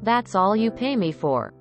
That's all you pay me for?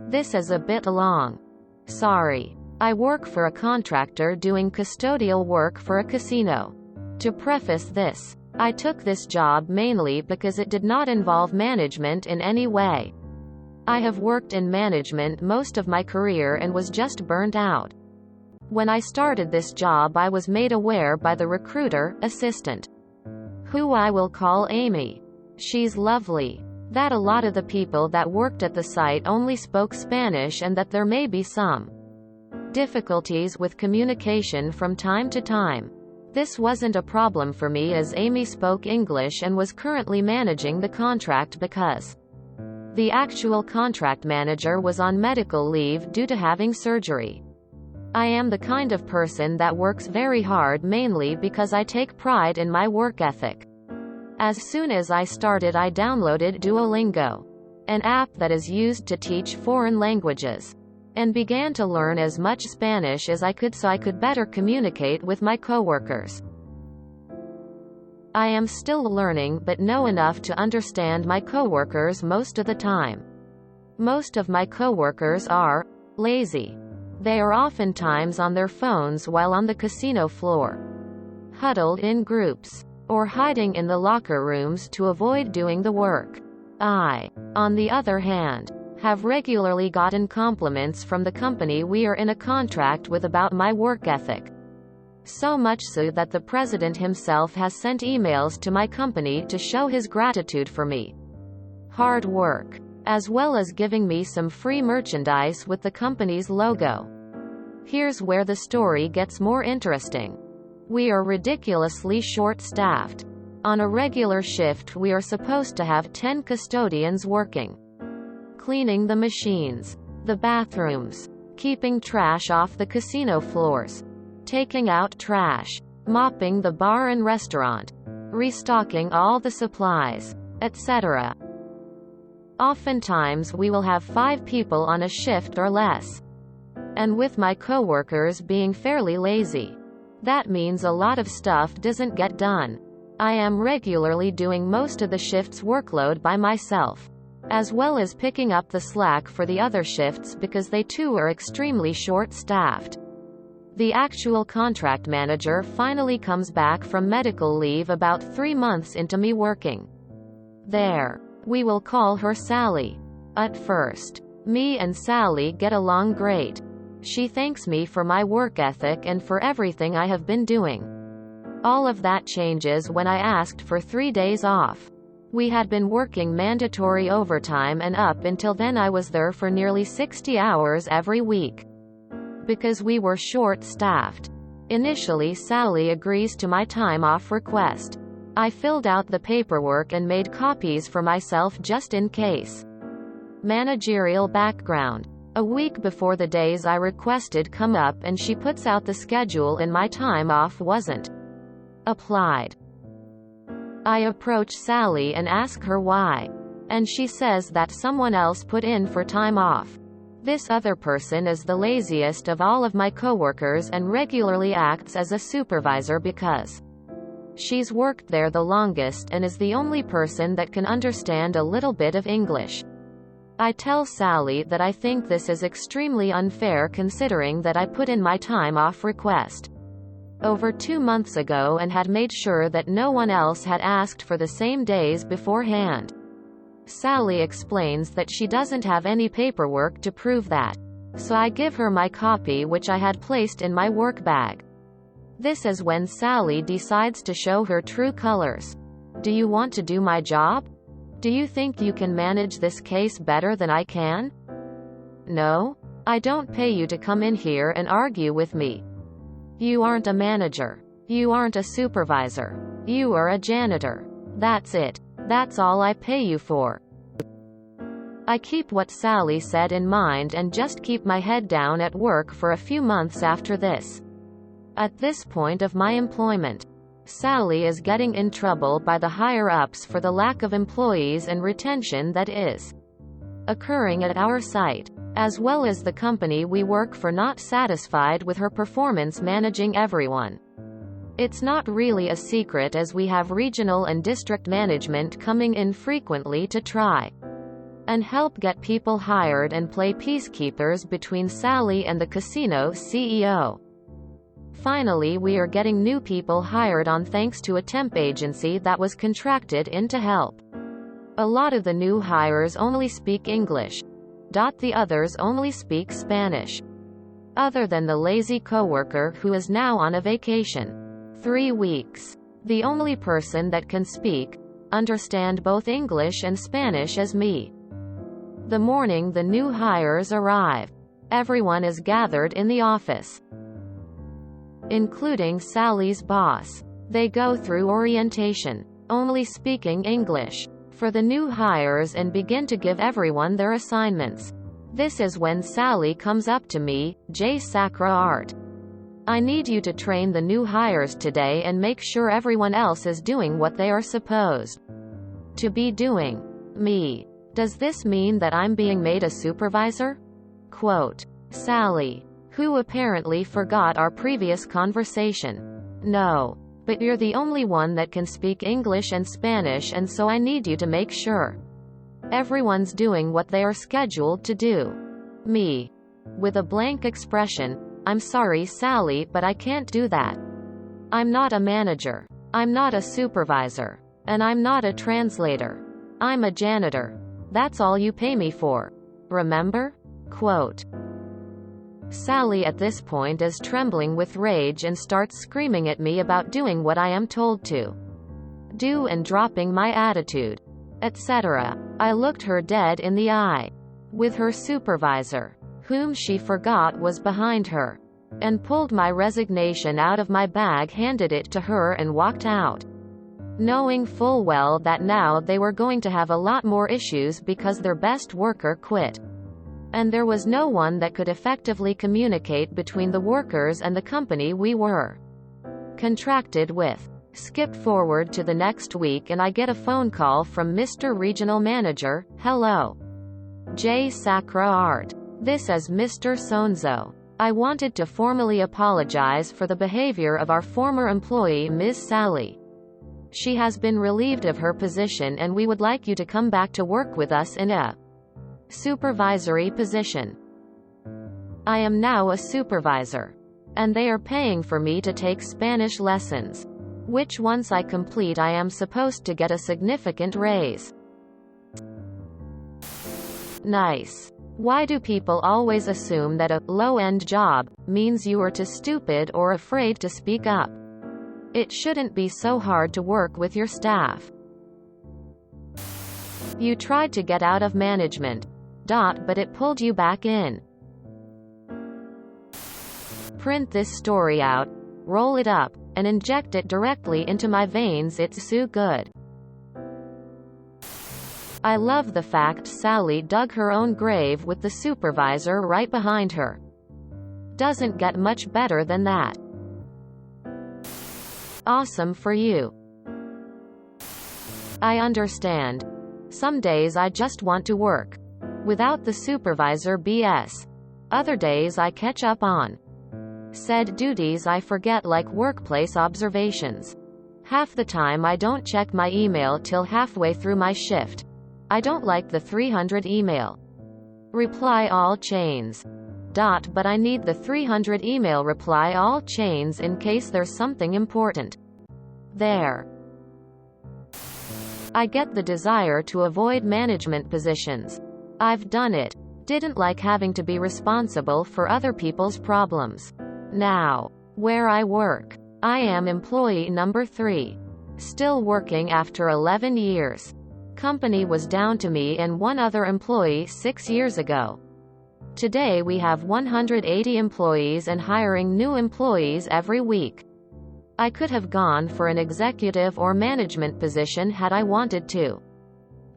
This is a bit long. Sorry. I work for a contractor doing custodial work for a casino. To preface this, I took this job mainly because it did not involve management in any way. I have worked in management most of my career and was just burnt out. When I started this job, I was made aware by the recruiter assistant, who I will call Amy. She's lovely. That a lot of the people that worked at the site only spoke Spanish and that there may be some difficulties with communication from time to time. This wasn't a problem for me as Amy spoke English and was currently managing the contract because the actual contract manager was on medical leave due to having surgery. I am the kind of person that works very hard mainly because I take pride in my work ethic. As soon as I started, I downloaded Duolingo, an app that is used to teach foreign languages, and began to learn as much Spanish as I could so I could better communicate with my coworkers. I am still learning but know enough to understand my coworkers most of the time. Most of my coworkers are lazy. They are oftentimes on their phones while on the casino floor, huddled in groups, or hiding in the locker rooms to avoid doing the work. I, on the other hand, have regularly gotten compliments from the company we are in a contract with about my work ethic. So much so that the president himself has sent emails to my company to show his gratitude for me hard work, as well as giving me some free merchandise with the company's logo. Here's where the story gets more interesting. We are ridiculously short-staffed. On a regular shift, we are supposed to have 10 custodians working, cleaning the machines, the bathrooms, keeping trash off the casino floors, taking out trash, mopping the bar and restaurant, restocking all the supplies, etc. Oftentimes we will have 5 people on a shift or less. And with my coworkers being fairly lazy, that means a lot of stuff doesn't get done. I am regularly doing most of the shift's workload by myself, as well as picking up the slack for the other shifts because they too are extremely short-staffed. The actual contract manager finally comes back from medical leave about 3 months into me working there. We will call her Sally. At first, me and Sally get along great. She thanks me for my work ethic and for everything I have been doing. All of that changes when I asked for 3 days off. We had been working mandatory overtime, and up until then I was there for nearly 60 hours every week, because we were short-staffed. Initially, Sally agrees to my time off request. I filled out the paperwork and made copies for myself just in case. Managerial background. A week before the days I requested come up and she puts out the schedule and my time off wasn't applied. I approach Sally and ask her why, and she says that someone else put in for time off. This other person is the laziest of all of my coworkers and regularly acts as a supervisor because she's worked there the longest and is the only person that can understand a little bit of English. I tell Sally that I think this is extremely unfair considering that I put in my time off request over 2 months ago and had made sure that no one else had asked for the same days beforehand. Sally explains that she doesn't have any paperwork to prove that, so I give her my copy which I had placed in my work bag. This is when Sally decides to show her true colors. Do you want to do my job? Do you think you can manage this case better than I can? No? I don't pay you to come in here and argue with me. You aren't a manager. You aren't a supervisor. You are a janitor. That's it. That's all I pay you for. I keep what Sally said in mind and just keep my head down at work for a few months after this. At this point of my employment, Sally is getting in trouble by the higher-ups for the lack of employees and retention that is occurring at our site, as well as the company we work for not satisfied with her performance managing everyone. It's not really a secret as we have regional and district management coming in frequently to try and help get people hired and play peacekeepers between Sally and the casino CEO. Finally, we are getting new people hired on thanks to a temp agency that was contracted in to help. A lot of the new hires only speak English. The others only speak Spanish. Other than the lazy coworker who is now on a vacation. 3 weeks. The only person that can understand both English and Spanish is me. The morning the new hires arrive, everyone is gathered in the office, including Sally's boss. They go through orientation, only speaking English, for the new hires and begin to give everyone their assignments. This is when Sally comes up to me, J. Sacra Art. I need you to train the new hires today and make sure everyone else is doing what they are supposed to be doing. Me. Does this mean that I'm being made a supervisor? Quote. Sally, who apparently forgot our previous conversation. No. But you're the only one that can speak English and Spanish, and so I need you to make sure everyone's doing what they are scheduled to do. Me. With a blank expression, I'm sorry, Sally, but I can't do that. I'm not a manager. I'm not a supervisor. And I'm not a translator. I'm a janitor. That's all you pay me for. Remember? Quote. Sally at this point is trembling with rage and starts screaming at me about doing what I am told to do and dropping my attitude, etc. I looked her dead in the eye. With her supervisor, whom she forgot was behind her, and pulled my resignation out of my bag, handed it to her and walked out, knowing full well that now they were going to have a lot more issues because their best worker quit. And there was no one that could effectively communicate between the workers and the company we were contracted with. Skip forward to the next week and I get a phone call from Mr. Regional Manager. Hello. J. Sacra Art. This is Mr. Sonzo. I wanted to formally apologize for the behavior of our former employee, Ms. Sally. She has been relieved of her position and we would like you to come back to work with us in a supervisory position. I am now a supervisor, and they are paying for me to take Spanish lessons, which once I complete I am supposed to get a significant raise. Nice. Why do people always assume that a low-end job means you are too stupid or afraid to speak up? It shouldn't be so hard to work with your staff. You tried to get out of management, but it pulled you back in. Print this story out, roll it up, and inject it directly into my veins. It's so good. I love the fact Sally dug her own grave with the supervisor right behind her. Doesn't get much better than that. Awesome for you. I understand. Some days I just want to work without the supervisor BS. Other days I catch up on said duties I forget, like workplace observations. Half the time I don't check my email till halfway through my shift. I don't like the 300 email reply all chains. But I need the 300 email reply all chains in case there's something important there. I get the desire to avoid management positions. I've done it. Didn't like having to be responsible for other people's problems. Now, where I work, I am employee number 3. Still working after 11 years. Company was down to me and one other employee 6 years ago. Today we have 180 employees and hiring new employees every week. I could have gone for an executive or management position had I wanted to,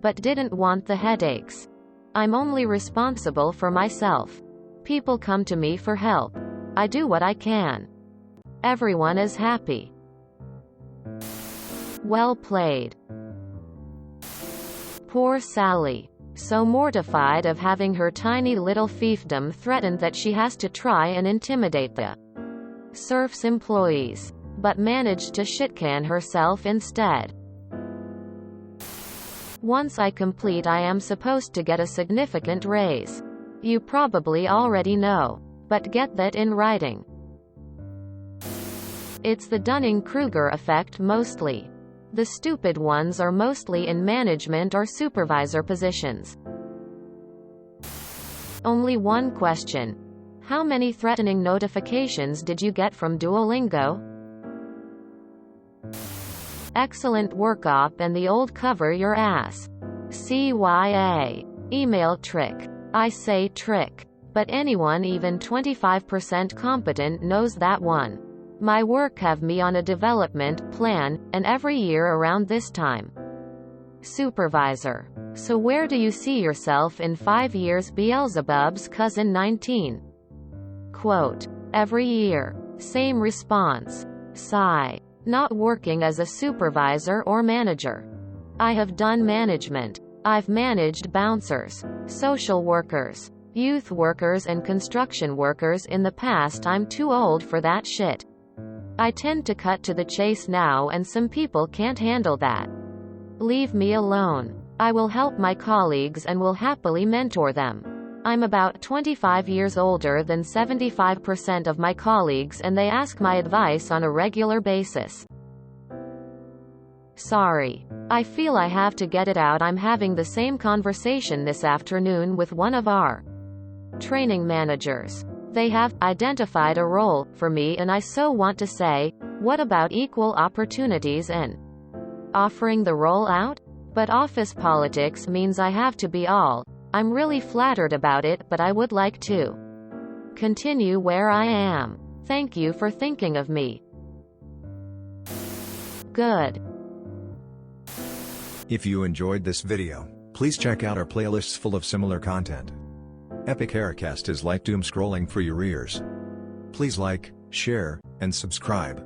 but didn't want the headaches. I'm only responsible for myself. People come to me for help. I do what I can. Everyone is happy. Well played. Poor Sally. So mortified of having her tiny little fiefdom threatened that she has to try and intimidate the serf's employees, but managed to shitcan herself instead. Once I complete, I am supposed to get a significant raise. You probably already know, but get that in writing. It's the Dunning-Kruger effect mostly. The stupid ones are mostly in management or supervisor positions. Only one question. How many threatening notifications did you get from Duolingo? Excellent work op and the old cover your ass. CYA. Email trick. I say trick. But anyone even 25% competent knows that one. My work have me on a development plan, and every year around this time. Supervisor. So where do you see yourself in 5 years? Beelzebub's cousin 19. Quote. Every year. Same response. Sigh. Not working as a supervisor or manager. I have done management. I've managed bouncers, social workers, youth workers and construction workers in the past. I'm too old for that shit. I tend to cut to the chase now, and some people can't handle that. Leave me alone. I will help my colleagues and will happily mentor them. I'm about 25 years older than 75% of my colleagues, and they ask my advice on a regular basis. Sorry. I feel I have to get it out. I'm having the same conversation this afternoon with one of our training managers. They have identified a role for me, and I so want to say, what about equal opportunities and offering the role out? But office politics means I have to be all. I'm really flattered about it, but I would like to continue where I am. Thank you for thinking of me. Good. If you enjoyed this video, please check out our playlists full of similar content. Epic Haircast is like doom scrolling for your ears. Please like, share, and subscribe.